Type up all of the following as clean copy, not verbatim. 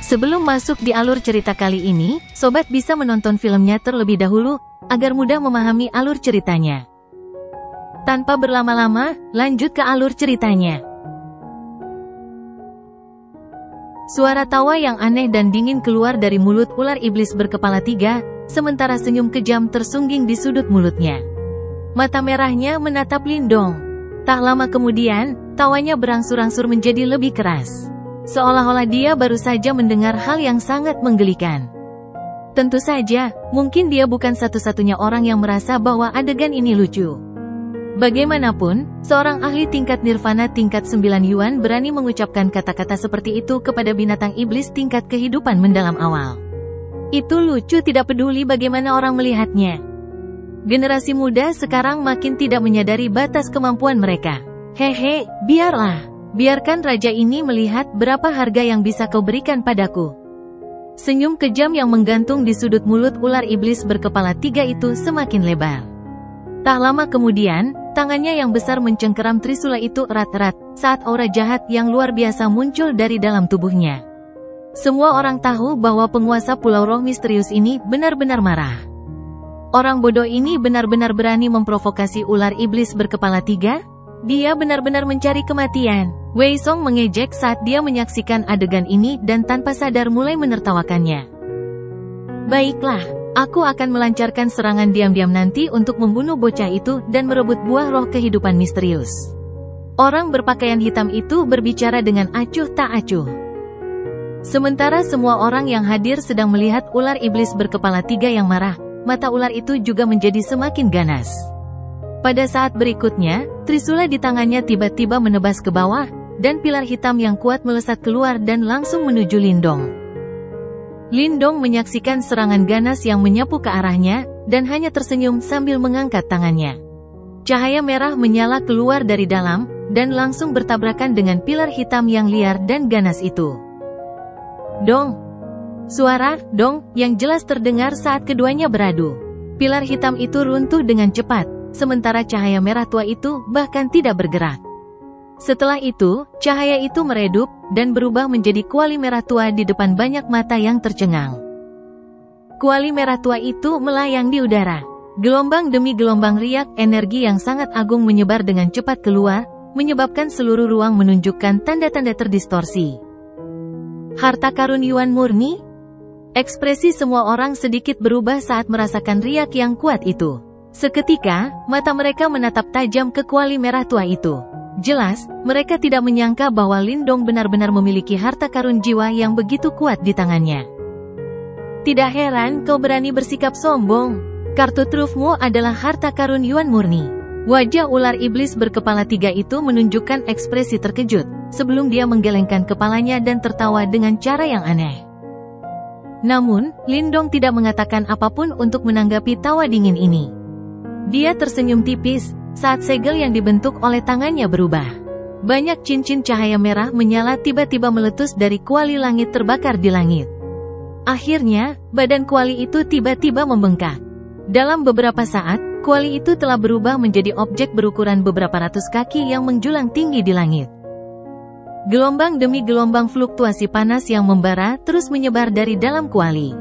Sebelum masuk di alur cerita kali ini, sobat bisa menonton filmnya terlebih dahulu, agar mudah memahami alur ceritanya. Tanpa berlama-lama, lanjut ke alur ceritanya. Suara tawa yang aneh dan dingin keluar dari mulut ular iblis berkepala 3, sementara senyum kejam tersungging di sudut mulutnya. Mata merahnya menatap Lindong. Tak lama kemudian, tawanya berangsur-angsur menjadi lebih keras. Seolah-olah dia baru saja mendengar hal yang sangat menggelikan. Tentu saja, mungkin dia bukan satu-satunya orang yang merasa bahwa adegan ini lucu. Bagaimanapun, seorang ahli tingkat nirvana tingkat 9 Yuan berani mengucapkan kata-kata seperti itu kepada binatang iblis tingkat kehidupan mendalam awal. Itu lucu tidak peduli bagaimana orang melihatnya. Generasi muda sekarang makin tidak menyadari batas kemampuan mereka. Hehe, biarlah. Biarkan raja ini melihat berapa harga yang bisa kau berikan padaku. Senyum kejam yang menggantung di sudut mulut ular iblis berkepala 3 itu semakin lebar. Tak lama kemudian, tangannya yang besar mencengkeram trisula itu erat-erat, saat aura jahat yang luar biasa muncul dari dalam tubuhnya. Semua orang tahu bahwa penguasa Pulau Roh misterius ini benar-benar marah. Orang bodoh ini benar-benar berani memprovokasi ular iblis berkepala 3? Dia benar-benar mencari kematian. Wei Song mengejek saat dia menyaksikan adegan ini dan tanpa sadar mulai menertawakannya. Baiklah, aku akan melancarkan serangan diam-diam nanti untuk membunuh bocah itu dan merebut buah roh kehidupan misterius. Orang berpakaian hitam itu berbicara dengan acuh tak acuh. Sementara semua orang yang hadir sedang melihat ular iblis berkepala 3 yang marah, mata ular itu juga menjadi semakin ganas. Pada saat berikutnya, trisula di tangannya tiba-tiba menebas ke bawah, dan pilar hitam yang kuat melesat keluar dan langsung menuju Lindong. Lindong menyaksikan serangan ganas yang menyapu ke arahnya, dan hanya tersenyum sambil mengangkat tangannya. Cahaya merah menyala keluar dari dalam, dan langsung bertabrakan dengan pilar hitam yang liar dan ganas itu. Dong! Suara dong yang jelas terdengar saat keduanya beradu. Pilar hitam itu runtuh dengan cepat, sementara cahaya merah tua itu bahkan tidak bergerak. Setelah itu, cahaya itu meredup, dan berubah menjadi kuali merah tua di depan banyak mata yang tercengang. Kuali merah tua itu melayang di udara. Gelombang demi gelombang riak energi yang sangat agung menyebar dengan cepat keluar, menyebabkan seluruh ruang menunjukkan tanda-tanda terdistorsi. Harta karun Yuan murni? Ekspresi semua orang sedikit berubah saat merasakan riak yang kuat itu. Seketika, mata mereka menatap tajam ke kuali merah tua itu. Jelas, mereka tidak menyangka bahwa Lindong benar-benar memiliki harta karun jiwa yang begitu kuat di tangannya. Tidak heran kau berani bersikap sombong. Kartu trufmu adalah harta karun Yuan murni. Wajah ular iblis berkepala 3 itu menunjukkan ekspresi terkejut, sebelum dia menggelengkan kepalanya dan tertawa dengan cara yang aneh. Namun, Lindong tidak mengatakan apapun untuk menanggapi tawa dingin ini. Dia tersenyum tipis, saat segel yang dibentuk oleh tangannya berubah. Banyak cincin cahaya merah menyala tiba-tiba meletus dari kuali langit terbakar di langit. Akhirnya, badan kuali itu tiba-tiba membengkak. Dalam beberapa saat, kuali itu telah berubah menjadi objek berukuran beberapa ratus kaki yang menjulang tinggi di langit. Gelombang demi gelombang fluktuasi panas yang membara terus menyebar dari dalam kuali.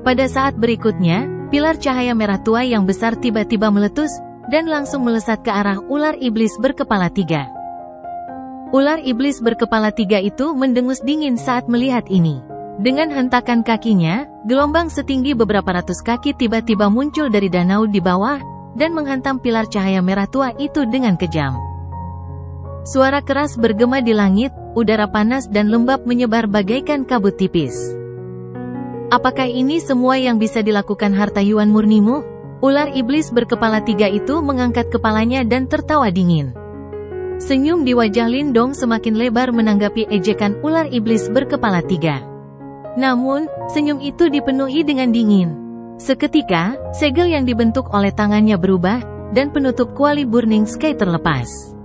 Pada saat berikutnya, pilar cahaya merah tua yang besar tiba-tiba meletus, dan langsung melesat ke arah ular iblis berkepala 3. Ular iblis berkepala 3 itu mendengus dingin saat melihat ini. Dengan hentakan kakinya, gelombang setinggi beberapa ratus kaki tiba-tiba muncul dari danau di bawah, dan menghantam pilar cahaya merah tua itu dengan kejam. Suara keras bergema di langit, udara panas dan lembab menyebar bagaikan kabut tipis. Apakah ini semua yang bisa dilakukan harta Yuan murnimu? Ular iblis berkepala 3 itu mengangkat kepalanya dan tertawa dingin. Senyum di wajah Lindong semakin lebar menanggapi ejekan ular iblis berkepala 3. Namun, senyum itu dipenuhi dengan dingin. Seketika, segel yang dibentuk oleh tangannya berubah, dan penutup kuali Burning Sky terlepas.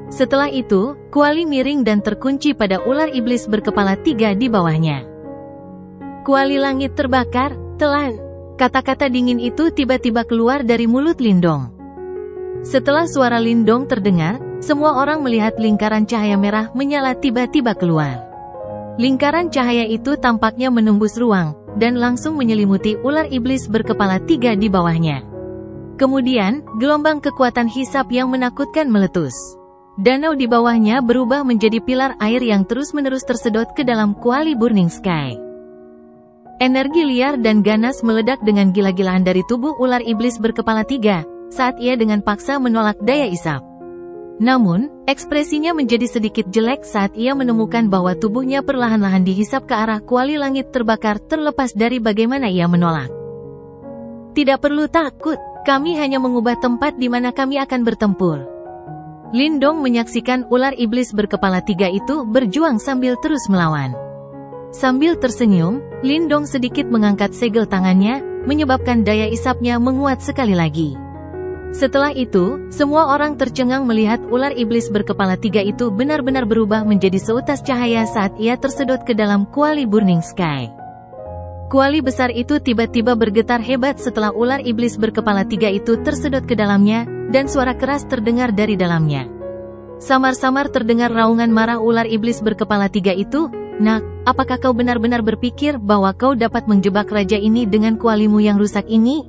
Setelah itu, kuali miring dan terkunci pada ular iblis berkepala 3 di bawahnya. Kuali langit terbakar, telan. Kata-kata dingin itu tiba-tiba keluar dari mulut Lindong. Setelah suara Lindong terdengar, semua orang melihat lingkaran cahaya merah menyala tiba-tiba keluar. Lingkaran cahaya itu tampaknya menembus ruang, dan langsung menyelimuti ular iblis berkepala 3 di bawahnya. Kemudian, gelombang kekuatan hisap yang menakutkan meletus. Danau di bawahnya berubah menjadi pilar air yang terus-menerus tersedot ke dalam kuali Burning Sky. Energi liar dan ganas meledak dengan gila-gilaan dari tubuh ular iblis berkepala 3, saat ia dengan paksa menolak daya isap. Namun, ekspresinya menjadi sedikit jelek saat ia menemukan bahwa tubuhnya perlahan-lahan dihisap ke arah kuali langit terbakar terlepas dari bagaimana ia menolak. Tidak perlu takut, kami hanya mengubah tempat di mana kami akan bertempur. Lindong menyaksikan ular iblis berkepala 3 itu berjuang sambil terus melawan. Sambil tersenyum, Lindong sedikit mengangkat segel tangannya, menyebabkan daya isapnya menguat sekali lagi. Setelah itu, semua orang tercengang melihat ular iblis berkepala 3 itu benar-benar berubah menjadi seutas cahaya saat ia tersedot ke dalam kuali Burning Sky. Kuali besar itu tiba-tiba bergetar hebat setelah ular iblis berkepala 3 itu tersedot ke dalamnya, dan suara keras terdengar dari dalamnya. Samar-samar terdengar raungan marah ular iblis berkepala 3 itu, "Nak, apakah kau benar-benar berpikir bahwa kau dapat menjebak raja ini dengan kualimu yang rusak ini?"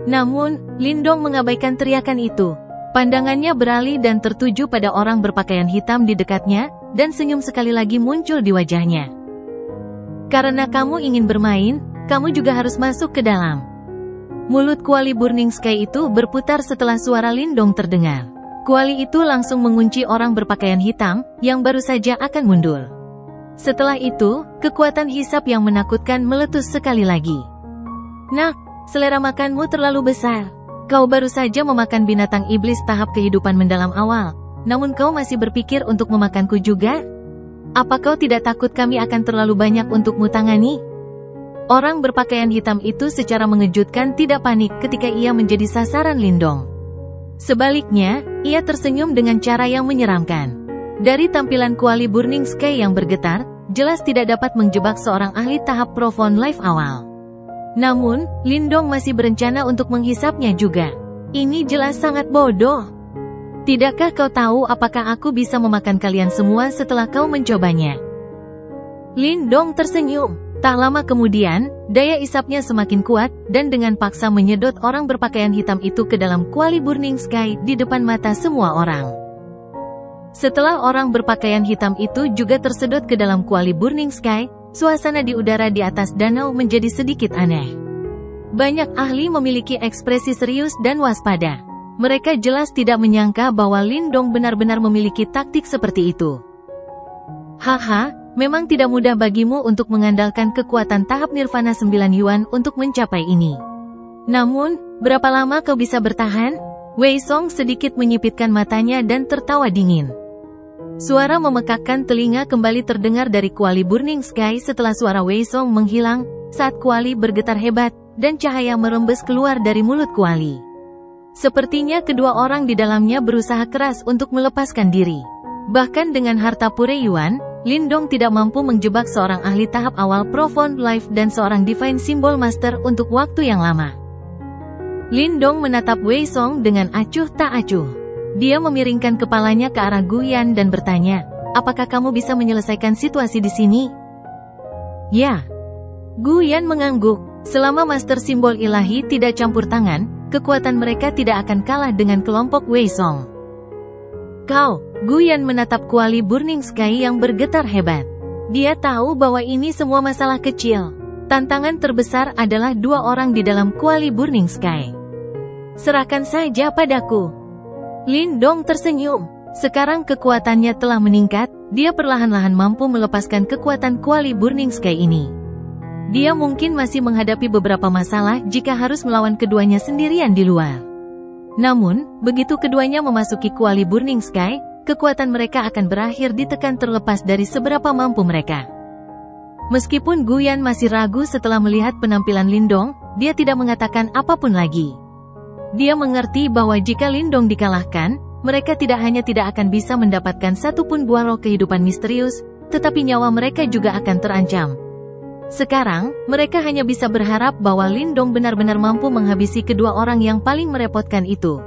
Namun, Lindong mengabaikan teriakan itu. Pandangannya beralih dan tertuju pada orang berpakaian hitam di dekatnya, dan senyum sekali lagi muncul di wajahnya. "Karena kamu ingin bermain, kamu juga harus masuk ke dalam." Mulut kuali Burning Sky itu berputar setelah suara Lindong terdengar. Kuali itu langsung mengunci orang berpakaian hitam, yang baru saja akan mundur. Setelah itu, kekuatan hisap yang menakutkan meletus sekali lagi. "Nak, selera makanmu terlalu besar. Kau baru saja memakan binatang iblis tahap kehidupan mendalam awal, namun kau masih berpikir untuk memakanku juga? Apa kau tidak takut kami akan terlalu banyak untukmu tangani?" Orang berpakaian hitam itu secara mengejutkan tidak panik ketika ia menjadi sasaran Lindong. Sebaliknya, ia tersenyum dengan cara yang menyeramkan. Dari tampilan kuali Burning Sky yang bergetar, jelas tidak dapat menjebak seorang ahli tahap Profound Life awal. Namun, Lindong masih berencana untuk menghisapnya juga. Ini jelas sangat bodoh. Tidakkah kau tahu apakah aku bisa memakan kalian semua setelah kau mencobanya? Lindong tersenyum. Tak lama kemudian, daya isapnya semakin kuat, dan dengan paksa menyedot orang berpakaian hitam itu ke dalam kuali Burning Sky di depan mata semua orang. Setelah orang berpakaian hitam itu juga tersedot ke dalam kuali Burning Sky, suasana di udara di atas danau menjadi sedikit aneh. Banyak ahli memiliki ekspresi serius dan waspada. Mereka jelas tidak menyangka bahwa Lindong benar-benar memiliki taktik seperti itu. "Haha, memang tidak mudah bagimu untuk mengandalkan kekuatan tahap Nirvana 9 Yuan untuk mencapai ini. Namun, berapa lama kau bisa bertahan?" Wei Song sedikit menyipitkan matanya dan tertawa dingin. Suara memekakkan telinga kembali terdengar dari kuali Burning Sky setelah suara Wei Song menghilang, saat kuali bergetar hebat, dan cahaya merembes keluar dari mulut kuali. Sepertinya kedua orang di dalamnya berusaha keras untuk melepaskan diri. Bahkan dengan harta pure Yuan, Lindong tidak mampu menjebak seorang ahli tahap awal Profound Life dan seorang Divine Symbol Master untuk waktu yang lama. Lindong menatap Wei Song dengan acuh tak acuh. Dia memiringkan kepalanya ke arah Guyan dan bertanya, "Apakah kamu bisa menyelesaikan situasi di sini?" "Ya." Guyan mengangguk. Selama Master Simbol Ilahi tidak campur tangan, kekuatan mereka tidak akan kalah dengan kelompok Wei Song. "Kau," Guyan menatap kuali Burning Sky yang bergetar hebat. Dia tahu bahwa ini semua masalah kecil. Tantangan terbesar adalah 2 orang di dalam kuali Burning Sky. "Serahkan saja padaku." Lindong tersenyum. Sekarang kekuatannya telah meningkat, dia perlahan-lahan mampu melepaskan kekuatan kuali Burning Sky ini. Dia mungkin masih menghadapi beberapa masalah jika harus melawan keduanya sendirian di luar. Namun, begitu keduanya memasuki kuali Burning Sky, kekuatan mereka akan berakhir ditekan terlepas dari seberapa mampu mereka. Meskipun Guyan masih ragu setelah melihat penampilan Lindong, dia tidak mengatakan apapun lagi. Dia mengerti bahwa jika Lindong dikalahkan, mereka tidak hanya tidak akan bisa mendapatkan satupun buah roh kehidupan misterius, tetapi nyawa mereka juga akan terancam. Sekarang, mereka hanya bisa berharap bahwa Lindong benar-benar mampu menghabisi kedua orang yang paling merepotkan itu.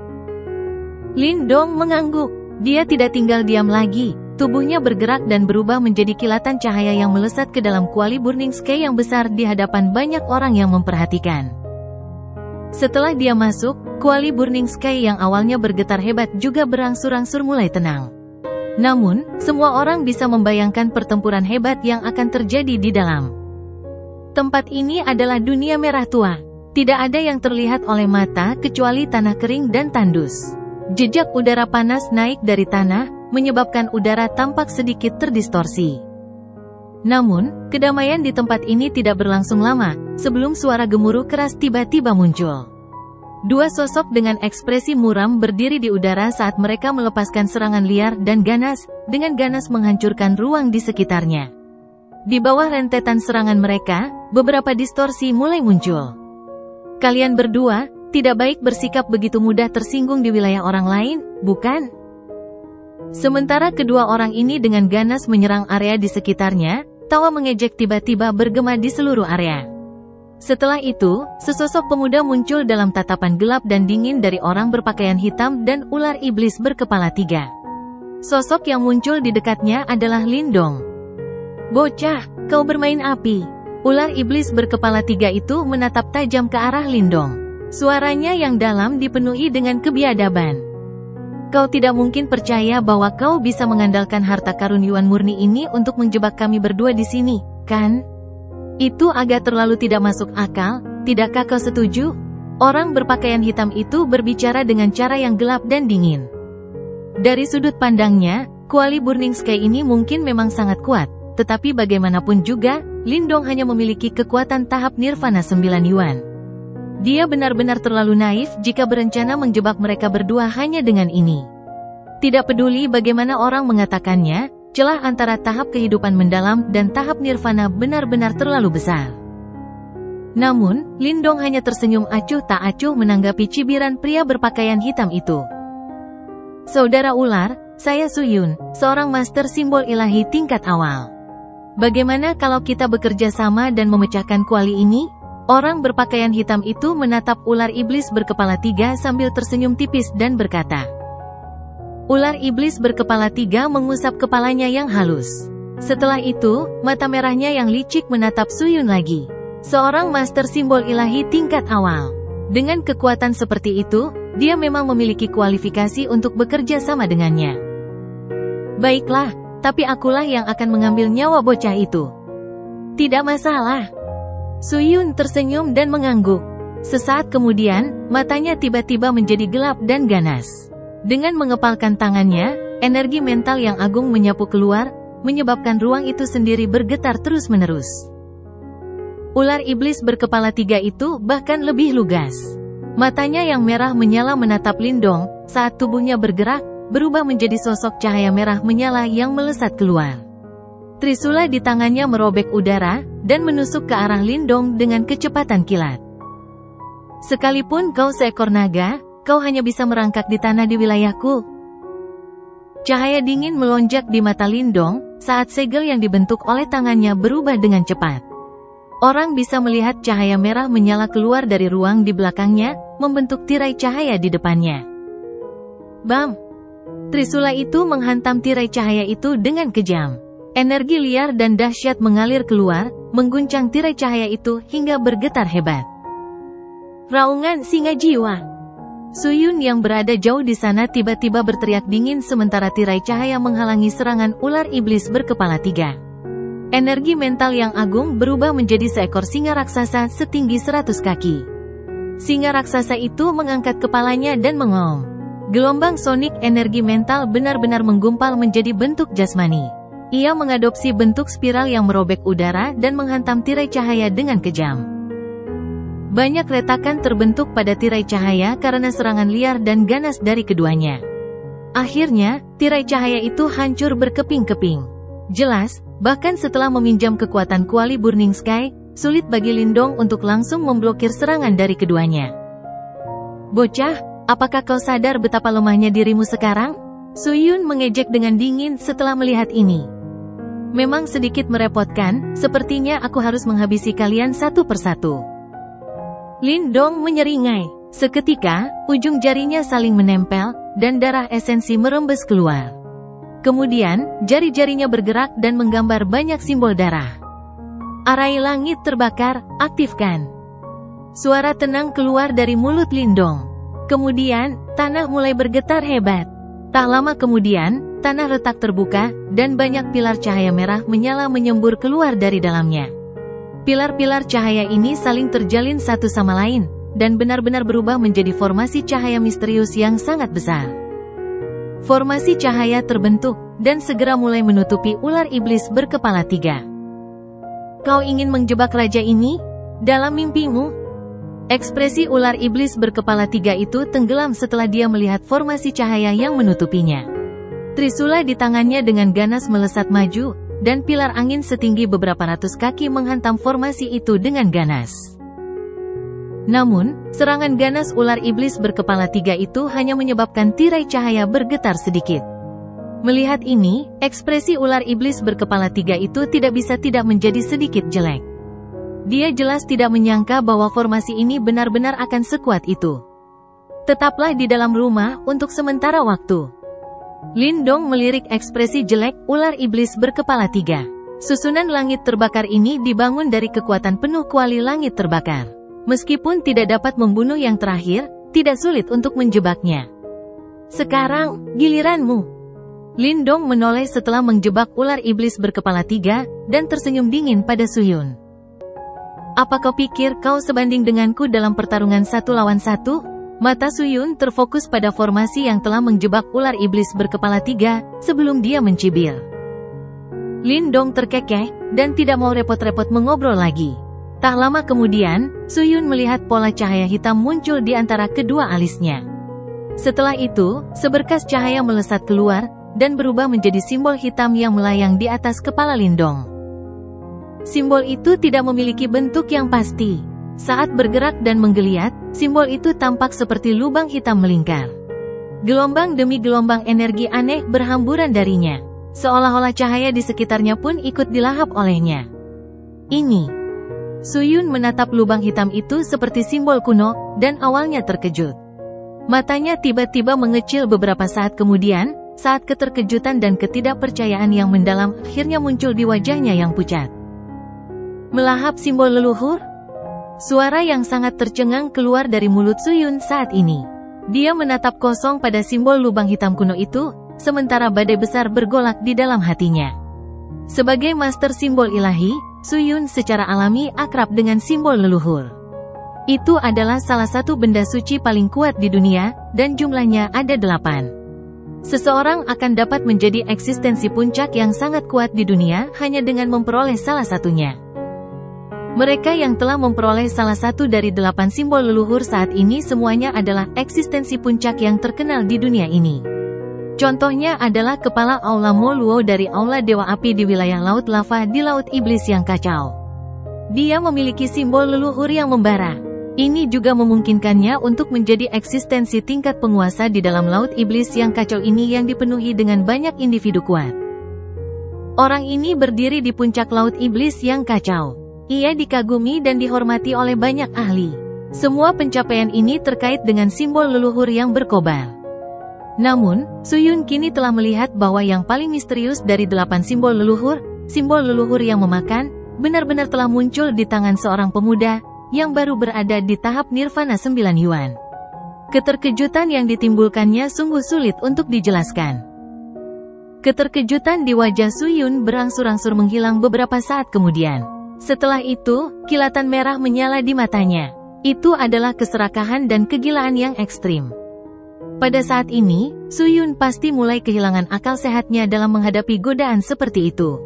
Lindong mengangguk. Dia tidak tinggal diam lagi. tubuhnya bergerak dan berubah menjadi kilatan cahaya yang melesat ke dalam kuali Burning Sky yang besar di hadapan banyak orang yang memperhatikan. Setelah dia masuk, kuali Burning Sky yang awalnya bergetar hebat juga berangsur-angsur mulai tenang. Namun, semua orang bisa membayangkan pertempuran hebat yang akan terjadi di dalam. Tempat ini adalah dunia merah tua. Tidak ada yang terlihat oleh mata kecuali tanah kering dan tandus. Jejak udara panas naik dari tanah, menyebabkan udara tampak sedikit terdistorsi. Namun, kedamaian di tempat ini tidak berlangsung lama, sebelum suara gemuruh keras tiba-tiba muncul. Dua sosok dengan ekspresi muram berdiri di udara saat mereka melepaskan serangan liar dan ganas, dengan ganas menghancurkan ruang di sekitarnya. Di bawah rentetan serangan mereka, beberapa distorsi mulai muncul. Kalian berdua, tidak baik bersikap begitu mudah tersinggung di wilayah orang lain, bukan? Sementara kedua orang ini dengan ganas menyerang area di sekitarnya, tawa mengejek tiba-tiba bergema di seluruh area. Setelah itu, sesosok pemuda muncul dalam tatapan gelap dan dingin dari orang berpakaian hitam dan ular iblis berkepala 3. Sosok yang muncul di dekatnya adalah Lindong. "Bocah, kau bermain api." Ular iblis berkepala 3 itu menatap tajam ke arah Lindong. Suaranya yang dalam dipenuhi dengan kebiadaban. "Kau tidak mungkin percaya bahwa kau bisa mengandalkan harta karun Yuan murni ini untuk menjebak kami berdua di sini, kan? Itu agak terlalu tidak masuk akal, tidakkah kau setuju?" Orang berpakaian hitam itu berbicara dengan cara yang gelap dan dingin. Dari sudut pandangnya, kuali Burning Sky ini mungkin memang sangat kuat, tetapi bagaimanapun juga, Lindong hanya memiliki kekuatan tahap Nirvana 9 Yuan. Dia benar-benar terlalu naif jika berencana menjebak mereka berdua hanya dengan ini. Tidak peduli bagaimana orang mengatakannya, celah antara tahap kehidupan mendalam dan tahap Nirvana benar-benar terlalu besar. Namun, Lindong hanya tersenyum acuh tak acuh menanggapi cibiran pria berpakaian hitam itu. "Saudara ular, saya Suyun, seorang master simbol ilahi tingkat awal. Bagaimana kalau kita bekerja sama dan memecahkan kuali ini?" Orang berpakaian hitam itu menatap ular iblis berkepala 3 sambil tersenyum tipis dan berkata. Ular iblis berkepala 3 mengusap kepalanya yang halus. Setelah itu, mata merahnya yang licik menatap Suyun lagi. Seorang master simbol ilahi tingkat awal. Dengan kekuatan seperti itu, dia memang memiliki kualifikasi untuk bekerja sama dengannya. "Baiklah, tapi akulah yang akan mengambil nyawa bocah itu." "Tidak masalah." Suyun tersenyum dan mengangguk. Sesaat kemudian, matanya tiba-tiba menjadi gelap dan ganas. Dengan mengepalkan tangannya, energi mental yang agung menyapu keluar, menyebabkan ruang itu sendiri bergetar terus-menerus. Ular iblis berkepala 3 itu bahkan lebih lugas. Matanya yang merah menyala menatap Lindong, saat tubuhnya bergerak, berubah menjadi sosok cahaya merah menyala yang melesat keluar. Trisula di tangannya merobek udara, dan menusuk ke arah Lindong dengan kecepatan kilat. "Sekalipun kau seekor naga, kau hanya bisa merangkak di tanah di wilayahku." Cahaya dingin melonjak di mata Lindong, saat segel yang dibentuk oleh tangannya berubah dengan cepat. Orang bisa melihat cahaya merah menyala keluar dari ruang di belakangnya, membentuk tirai cahaya di depannya. Bam! Trisula itu menghantam tirai cahaya itu dengan kejam. Energi liar dan dahsyat mengalir keluar, mengguncang tirai cahaya itu hingga bergetar hebat. Raungan singa jiwa. Suyun yang berada jauh di sana tiba-tiba berteriak dingin sementara tirai cahaya menghalangi serangan ular iblis berkepala 3. Energi mental yang agung berubah menjadi seekor singa raksasa setinggi 100 kaki. Singa raksasa itu mengangkat kepalanya dan mengaum. Gelombang sonik energi mental benar-benar menggumpal menjadi bentuk jasmani. Ia mengadopsi bentuk spiral yang merobek udara dan menghantam tirai cahaya dengan kejam. Banyak retakan terbentuk pada tirai cahaya karena serangan liar dan ganas dari keduanya. Akhirnya, tirai cahaya itu hancur berkeping-keping. Jelas, bahkan setelah meminjam kekuatan kuali Burning Sky, sulit bagi Lindong untuk langsung memblokir serangan dari keduanya. "Bocah, apakah kau sadar betapa lemahnya dirimu sekarang?" Suyun mengejek dengan dingin setelah melihat ini. "Memang sedikit merepotkan, sepertinya aku harus menghabisi kalian satu persatu." Lindong menyeringai. Seketika, ujung jarinya saling menempel, dan darah esensi merembes keluar. Kemudian, jari-jarinya bergerak dan menggambar banyak simbol darah. Arai langit terbakar, aktifkan. Suara tenang keluar dari mulut Lindong. Kemudian, tanah mulai bergetar hebat. Tak lama kemudian, tanah retak terbuka, dan banyak pilar cahaya merah menyala menyembur keluar dari dalamnya. Pilar-pilar cahaya ini saling terjalin satu sama lain, dan benar-benar berubah menjadi formasi cahaya misterius yang sangat besar. Formasi cahaya terbentuk, dan segera mulai menutupi ular iblis berkepala 3. Kau ingin menjebak raja ini? Dalam mimpimu? Ekspresi ular iblis berkepala 3 itu tenggelam setelah dia melihat formasi cahaya yang menutupinya. Trisula di tangannya dengan ganas melesat maju, dan pilar angin setinggi beberapa ratus kaki menghantam formasi itu dengan ganas. Namun, serangan ganas ular iblis berkepala 3 itu hanya menyebabkan tirai cahaya bergetar sedikit. Melihat ini, ekspresi ular iblis berkepala 3 itu tidak bisa tidak menjadi sedikit jelek. Dia jelas tidak menyangka bahwa formasi ini benar-benar akan sekuat itu. Tetaplah di dalam rumah untuk sementara waktu. Lindong melirik ekspresi jelek ular iblis berkepala 3. Susunan langit terbakar ini dibangun dari kekuatan penuh kuali langit terbakar. Meskipun tidak dapat membunuh yang terakhir, tidak sulit untuk menjebaknya. Sekarang, giliranmu. Lindong menoleh setelah menjebak ular iblis berkepala 3, dan tersenyum dingin pada Suyun. Apa kau pikir kau sebanding denganku dalam pertarungan 1 lawan 1? Mata Suyun terfokus pada formasi yang telah menjebak ular iblis berkepala 3, sebelum dia mencibir. Lindong terkekeh, dan tidak mau repot-repot mengobrol lagi. Tak lama kemudian, Suyun melihat pola cahaya hitam muncul di antara kedua alisnya. Setelah itu, seberkas cahaya melesat keluar, dan berubah menjadi simbol hitam yang melayang di atas kepala Lindong. Simbol itu tidak memiliki bentuk yang pasti. Saat bergerak dan menggeliat, simbol itu tampak seperti lubang hitam melingkar. Gelombang demi gelombang energi aneh berhamburan darinya. Seolah-olah cahaya di sekitarnya pun ikut dilahap olehnya. Ini. Suyun menatap lubang hitam itu seperti simbol kuno, dan awalnya terkejut. Matanya tiba-tiba mengecil beberapa saat kemudian, saat keterkejutan dan ketidakpercayaan yang mendalam akhirnya muncul di wajahnya yang pucat. Melahap simbol leluhur? Suara yang sangat tercengang keluar dari mulut Suyun saat ini. Dia menatap kosong pada simbol lubang hitam kuno itu, sementara badai besar bergolak di dalam hatinya. Sebagai master simbol ilahi, Suyun secara alami akrab dengan simbol leluhur. Itu adalah salah satu benda suci paling kuat di dunia, dan jumlahnya ada 8. Seseorang akan dapat menjadi eksistensi puncak yang sangat kuat di dunia hanya dengan memperoleh salah satunya. Mereka yang telah memperoleh salah satu dari 8 simbol leluhur saat ini semuanya adalah eksistensi puncak yang terkenal di dunia ini. Contohnya adalah Kepala Aula Mo Luo dari Aula Dewa Api di wilayah Laut Lava di Laut Iblis yang kacau. Dia memiliki simbol leluhur yang membara. Ini juga memungkinkannya untuk menjadi eksistensi tingkat penguasa di dalam Laut Iblis yang kacau ini yang dipenuhi dengan banyak individu kuat. Orang ini berdiri di puncak Laut Iblis yang kacau. Ia dikagumi dan dihormati oleh banyak ahli. Semua pencapaian ini terkait dengan simbol leluhur yang berkobar. Namun, Suyun kini telah melihat bahwa yang paling misterius dari 8 simbol leluhur yang memakan, benar-benar telah muncul di tangan seorang pemuda, yang baru berada di tahap Nirvana 9 Yuan. Keterkejutan yang ditimbulkannya sungguh sulit untuk dijelaskan. Keterkejutan di wajah Suyun berangsur-angsur menghilang beberapa saat kemudian. Setelah itu, kilatan merah menyala di matanya. Itu adalah keserakahan dan kegilaan yang ekstrim. Pada saat ini, Suyun pasti mulai kehilangan akal sehatnya dalam menghadapi godaan seperti itu.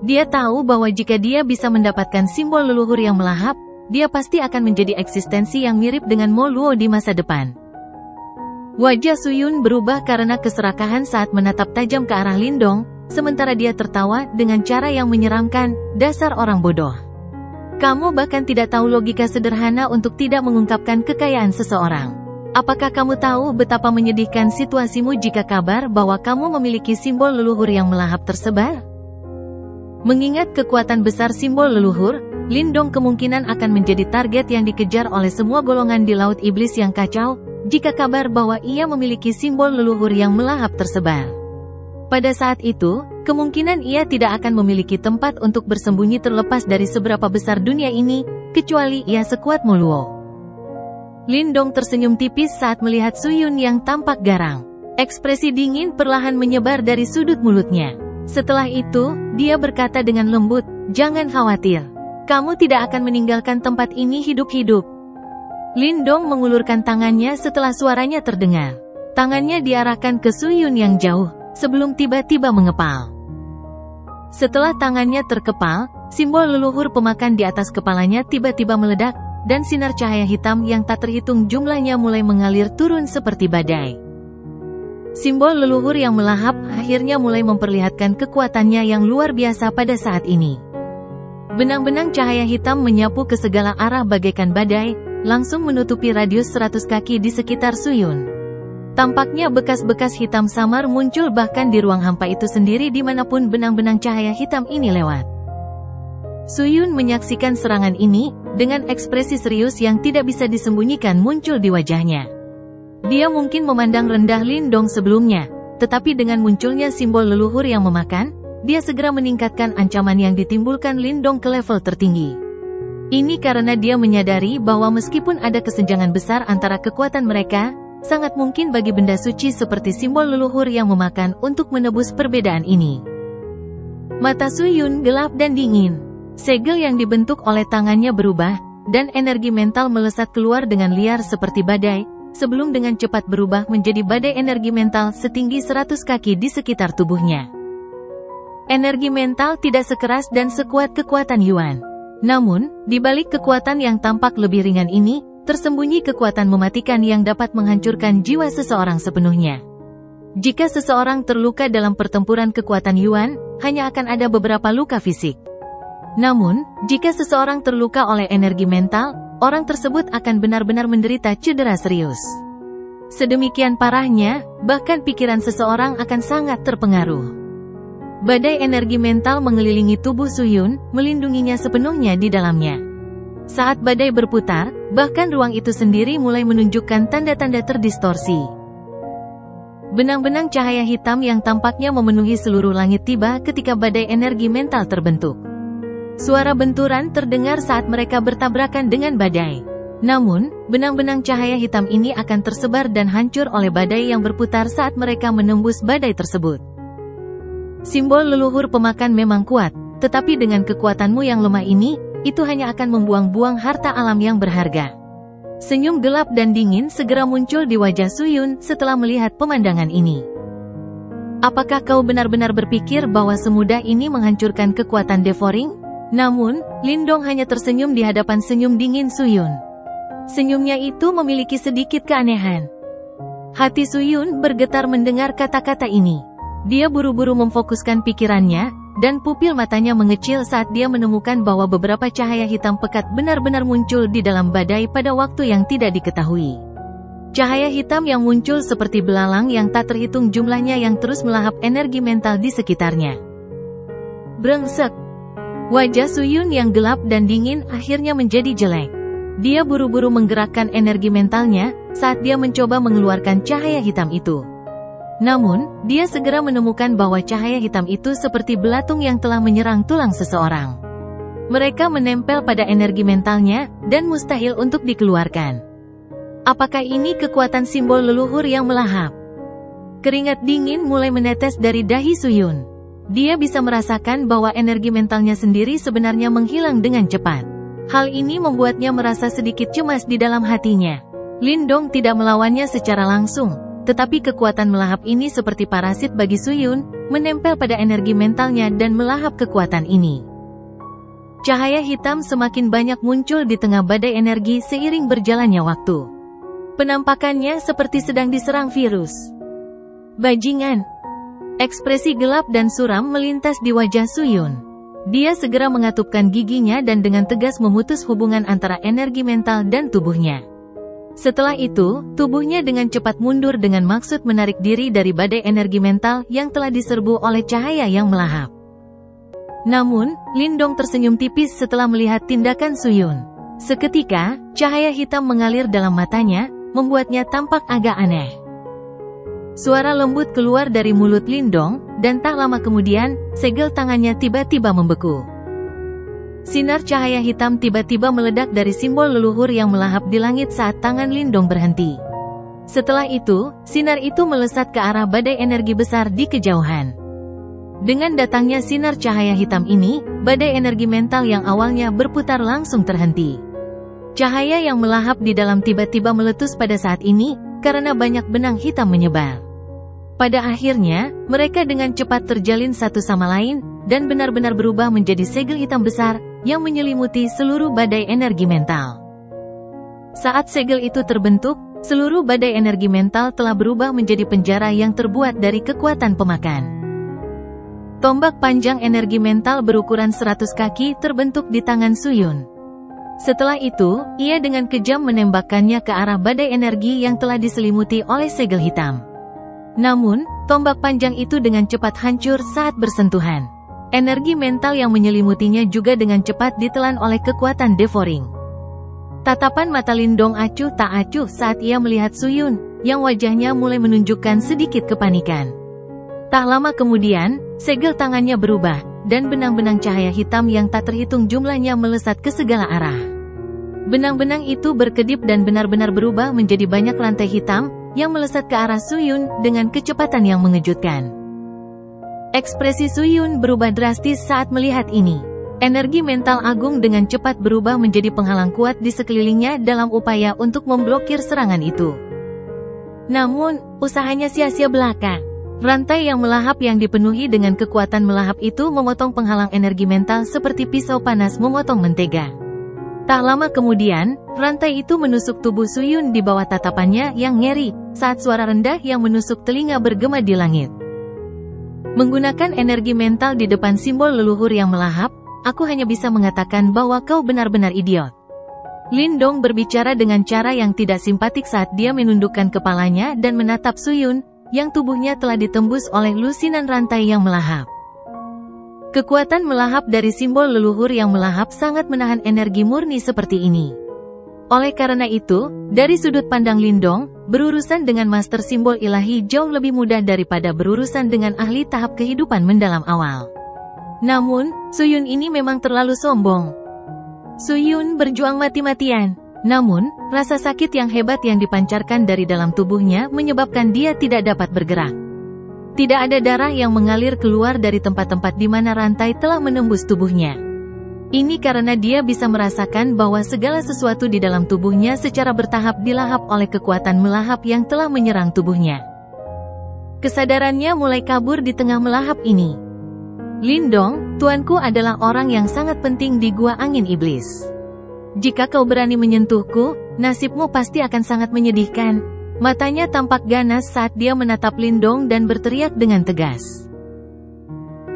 Dia tahu bahwa jika dia bisa mendapatkan simbol leluhur yang melahap, dia pasti akan menjadi eksistensi yang mirip dengan Mo Luo di masa depan. Wajah Suyun berubah karena keserakahan saat menatap tajam ke arah Lindong, sementara dia tertawa dengan cara yang menyeramkan, dasar orang bodoh. Kamu bahkan tidak tahu logika sederhana untuk tidak mengungkapkan kekayaan seseorang. Apakah kamu tahu betapa menyedihkan situasimu jika kabar bahwa kamu memiliki simbol leluhur yang melahap tersebar? Mengingat kekuatan besar simbol leluhur, Lindong kemungkinan akan menjadi target yang dikejar oleh semua golongan di Laut Iblis yang kacau, jika kabar bahwa ia memiliki simbol leluhur yang melahap tersebar. Pada saat itu, kemungkinan ia tidak akan memiliki tempat untuk bersembunyi terlepas dari seberapa besar dunia ini, kecuali ia sekuat Moluo. Lindong tersenyum tipis saat melihat Suyun yang tampak garang. Ekspresi dingin perlahan menyebar dari sudut mulutnya. Setelah itu, dia berkata dengan lembut, "Jangan khawatir. Kamu tidak akan meninggalkan tempat ini hidup-hidup." Lindong mengulurkan tangannya setelah suaranya terdengar. Tangannya diarahkan ke Suyun yang jauh, sebelum tiba-tiba mengepal. Setelah tangannya terkepal, simbol leluhur pemakan di atas kepalanya tiba-tiba meledak, dan sinar cahaya hitam yang tak terhitung jumlahnya mulai mengalir turun seperti badai. Simbol leluhur yang melahap akhirnya mulai memperlihatkan kekuatannya yang luar biasa pada saat ini. Benang-benang cahaya hitam menyapu ke segala arah bagaikan badai, langsung menutupi radius 100 kaki di sekitar Suyun. Tampaknya bekas-bekas hitam samar muncul bahkan di ruang hampa itu sendiri dimanapun benang-benang cahaya hitam ini lewat. Suyun menyaksikan serangan ini, dengan ekspresi serius yang tidak bisa disembunyikan muncul di wajahnya. Dia mungkin memandang rendah Lindong sebelumnya, tetapi dengan munculnya simbol leluhur yang memakan, dia segera meningkatkan ancaman yang ditimbulkan Lindong ke level tertinggi. Ini karena dia menyadari bahwa meskipun ada kesenjangan besar antara kekuatan mereka, sangat mungkin bagi benda suci seperti simbol leluhur yang memakan untuk menebus perbedaan ini. Mata Suyun gelap dan dingin. Segel yang dibentuk oleh tangannya berubah, dan energi mental melesat keluar dengan liar seperti badai, sebelum dengan cepat berubah menjadi badai energi mental setinggi 100 kaki di sekitar tubuhnya. Energi mental tidak sekeras dan sekuat kekuatan Yuan. Namun, di balik kekuatan yang tampak lebih ringan ini, tersembunyi kekuatan mematikan yang dapat menghancurkan jiwa seseorang sepenuhnya. Jika seseorang terluka dalam pertempuran kekuatan Yuan, hanya akan ada beberapa luka fisik. Namun, jika seseorang terluka oleh energi mental, orang tersebut akan benar-benar menderita cedera serius. Sedemikian parahnya, bahkan pikiran seseorang akan sangat terpengaruh. Badai energi mental mengelilingi tubuh Suyun, melindunginya sepenuhnya di dalamnya. Saat badai berputar, bahkan ruang itu sendiri mulai menunjukkan tanda-tanda terdistorsi. Benang-benang cahaya hitam yang tampaknya memenuhi seluruh langit tiba ketika badai energi mental terbentuk. Suara benturan terdengar saat mereka bertabrakan dengan badai. Namun, benang-benang cahaya hitam ini akan tersebar dan hancur oleh badai yang berputar saat mereka menembus badai tersebut. Simbol leluhur pemakan memang kuat, tetapi dengan kekuatanmu yang lemah ini, itu hanya akan membuang-buang harta alam yang berharga. Senyum gelap dan dingin segera muncul di wajah Suyun setelah melihat pemandangan ini. Apakah kau benar-benar berpikir bahwa semudah ini menghancurkan kekuatan Devouring? Namun, Lindong hanya tersenyum di hadapan senyum dingin Suyun. Senyumnya itu memiliki sedikit keanehan. Hati Suyun bergetar mendengar kata-kata ini. Dia buru-buru memfokuskan pikirannya, dan pupil matanya mengecil saat dia menemukan bahwa beberapa cahaya hitam pekat benar-benar muncul di dalam badai pada waktu yang tidak diketahui. Cahaya hitam yang muncul seperti belalang yang tak terhitung jumlahnya yang terus melahap energi mental di sekitarnya. Brengsek. Wajah Suyun yang gelap dan dingin akhirnya menjadi jelek. Dia buru-buru menggerakkan energi mentalnya, saat dia mencoba mengeluarkan cahaya hitam itu. Namun, dia segera menemukan bahwa cahaya hitam itu seperti belatung yang telah menyerang tulang seseorang. Mereka menempel pada energi mentalnya, dan mustahil untuk dikeluarkan. Apakah ini kekuatan simbol leluhur yang melahap? Keringat dingin mulai menetes dari dahi Suyun. Dia bisa merasakan bahwa energi mentalnya sendiri sebenarnya menghilang dengan cepat. Hal ini membuatnya merasa sedikit cemas di dalam hatinya. Lindong tidak melawannya secara langsung, tetapi kekuatan melahap ini seperti parasit bagi Suyun, menempel pada energi mentalnya dan melahap kekuatan ini. Cahaya hitam semakin banyak muncul di tengah badai energi seiring berjalannya waktu. Penampakannya seperti sedang diserang virus. Bajingan. Ekspresi gelap dan suram melintas di wajah Suyun. Dia segera mengatupkan giginya dan dengan tegas memutus hubungan antara energi mental dan tubuhnya. Setelah itu, tubuhnya dengan cepat mundur dengan maksud menarik diri dari badai energi mental yang telah diserbu oleh cahaya yang melahap. Namun, Lindong tersenyum tipis setelah melihat tindakan Suyun. Seketika, cahaya hitam mengalir dalam matanya, membuatnya tampak agak aneh. Suara lembut keluar dari mulut Lindong, dan tak lama kemudian, segel tangannya tiba-tiba membeku. Sinar cahaya hitam tiba-tiba meledak dari simbol leluhur yang melahap di langit saat tangan Lindong berhenti. Setelah itu, sinar itu melesat ke arah badai energi besar di kejauhan. Dengan datangnya sinar cahaya hitam ini, badai energi mental yang awalnya berputar langsung terhenti. Cahaya yang melahap di dalam tiba-tiba meletus pada saat ini, karena banyak benang hitam menyebar. Pada akhirnya, mereka dengan cepat terjalin satu sama lain, dan benar-benar berubah menjadi segel hitam besar, yang menyelimuti seluruh badai energi mental. Saat segel itu terbentuk, seluruh badai energi mental telah berubah menjadi penjara yang terbuat dari kekuatan pemakan. Tombak panjang energi mental berukuran 100 kaki terbentuk di tangan Suyun. Setelah itu, ia dengan kejam menembakkannya ke arah badai energi yang telah diselimuti oleh segel hitam. Namun, tombak panjang itu dengan cepat hancur saat bersentuhan. Energi mental yang menyelimutinya juga dengan cepat ditelan oleh kekuatan devouring. Tatapan mata Lindong acuh tak acuh saat ia melihat Suyun, yang wajahnya mulai menunjukkan sedikit kepanikan. Tak lama kemudian, segel tangannya berubah, dan benang-benang cahaya hitam yang tak terhitung jumlahnya melesat ke segala arah. Benang-benang itu berkedip dan benar-benar berubah menjadi banyak rantai hitam, yang melesat ke arah Suyun dengan kecepatan yang mengejutkan. Ekspresi Suyun berubah drastis saat melihat ini. Energi mental agung dengan cepat berubah menjadi penghalang kuat di sekelilingnya dalam upaya untuk memblokir serangan itu. Namun, usahanya sia-sia belaka. Rantai yang melahap yang dipenuhi dengan kekuatan melahap itu memotong penghalang energi mental seperti pisau panas memotong mentega. Tak lama kemudian, rantai itu menusuk tubuh Suyun di bawah tatapannya yang ngeri, saat suara rendah yang menusuk telinga bergema di langit. Menggunakan energi mental di depan simbol leluhur yang melahap, aku hanya bisa mengatakan bahwa kau benar-benar idiot. Lindong berbicara dengan cara yang tidak simpatik saat dia menundukkan kepalanya dan menatap Suyun, yang tubuhnya telah ditembus oleh lusinan rantai yang melahap. Kekuatan melahap dari simbol leluhur yang melahap sangat menahan energi murni seperti ini. Oleh karena itu, dari sudut pandang Lindong, berurusan dengan master simbol ilahi jauh lebih mudah daripada berurusan dengan ahli tahap kehidupan mendalam awal. Namun, Suyun ini memang terlalu sombong. Suyun berjuang mati-matian. Namun, rasa sakit yang hebat yang dipancarkan dari dalam tubuhnya menyebabkan dia tidak dapat bergerak. Tidak ada darah yang mengalir keluar dari tempat-tempat di mana rantai telah menembus tubuhnya. Ini karena dia bisa merasakan bahwa segala sesuatu di dalam tubuhnya secara bertahap dilahap oleh kekuatan melahap yang telah menyerang tubuhnya. Kesadarannya mulai kabur di tengah melahap ini. Lindong, tuanku adalah orang yang sangat penting di gua angin iblis. Jika kau berani menyentuhku, nasibmu pasti akan sangat menyedihkan. Matanya tampak ganas saat dia menatap Lindong dan berteriak dengan tegas.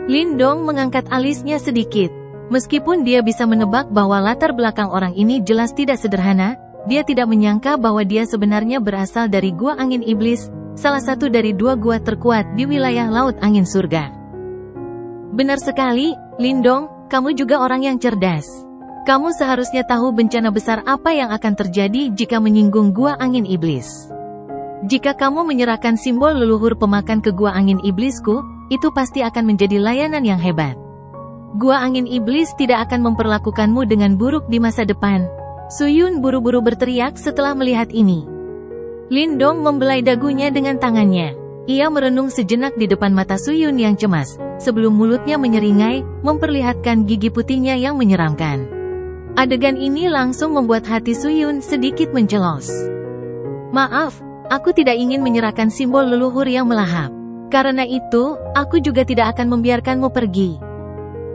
Lindong mengangkat alisnya sedikit. Meskipun dia bisa menebak bahwa latar belakang orang ini jelas tidak sederhana, dia tidak menyangka bahwa dia sebenarnya berasal dari Gua Angin Iblis, salah satu dari 2 gua terkuat di wilayah Laut Angin Surga. Benar sekali, Lindong, kamu juga orang yang cerdas. Kamu seharusnya tahu bencana besar apa yang akan terjadi jika menyinggung Gua Angin Iblis. Jika kamu menyerahkan simbol leluhur pemakan ke Gua Angin Iblisku, itu pasti akan menjadi layanan yang hebat. Gua Angin Iblis tidak akan memperlakukanmu dengan buruk di masa depan. Suyun buru-buru berteriak setelah melihat ini. Lindong membelai dagunya dengan tangannya. Ia merenung sejenak di depan mata Suyun yang cemas, sebelum mulutnya menyeringai, memperlihatkan gigi putihnya yang menyeramkan. Adegan ini langsung membuat hati Suyun sedikit mencelos. Maaf, aku tidak ingin menyerahkan simbol leluhur yang melahap. Karena itu, aku juga tidak akan membiarkanmu pergi.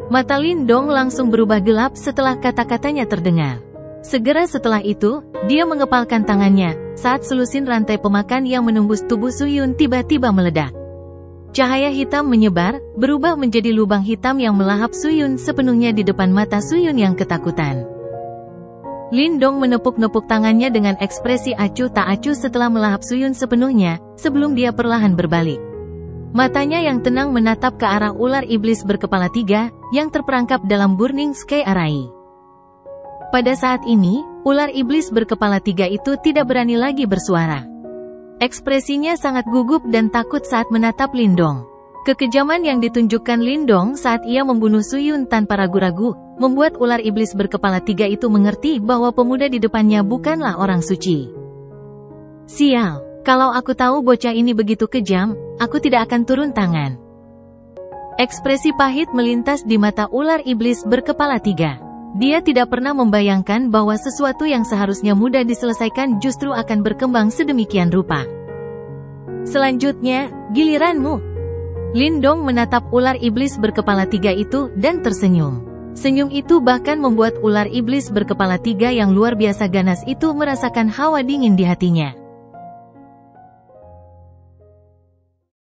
Mata Lindong langsung berubah gelap setelah kata-katanya terdengar. Segera setelah itu, dia mengepalkan tangannya, saat selusin rantai pemakan yang menembus tubuh Suyun tiba-tiba meledak. Cahaya hitam menyebar, berubah menjadi lubang hitam yang melahap Suyun sepenuhnya di depan mata Suyun yang ketakutan. Lindong menepuk-nepuk tangannya dengan ekspresi acuh tak acuh setelah melahap Suyun sepenuhnya, sebelum dia perlahan berbalik. Matanya yang tenang menatap ke arah ular iblis berkepala 3, yang terperangkap dalam Burning Sky Array. Pada saat ini, ular iblis berkepala 3 itu tidak berani lagi bersuara. Ekspresinya sangat gugup dan takut saat menatap Lindong. Kekejaman yang ditunjukkan Lindong saat ia membunuh Suyun tanpa ragu-ragu, membuat ular iblis berkepala 3 itu mengerti bahwa pemuda di depannya bukanlah orang suci. Sial, kalau aku tahu bocah ini begitu kejam, aku tidak akan turun tangan. Ekspresi pahit melintas di mata ular iblis berkepala 3. Dia tidak pernah membayangkan bahwa sesuatu yang seharusnya mudah diselesaikan justru akan berkembang sedemikian rupa. Selanjutnya, giliranmu. Lindong menatap ular iblis berkepala 3 itu dan tersenyum. Senyum itu bahkan membuat ular iblis berkepala 3 yang luar biasa ganas itu merasakan hawa dingin di hatinya.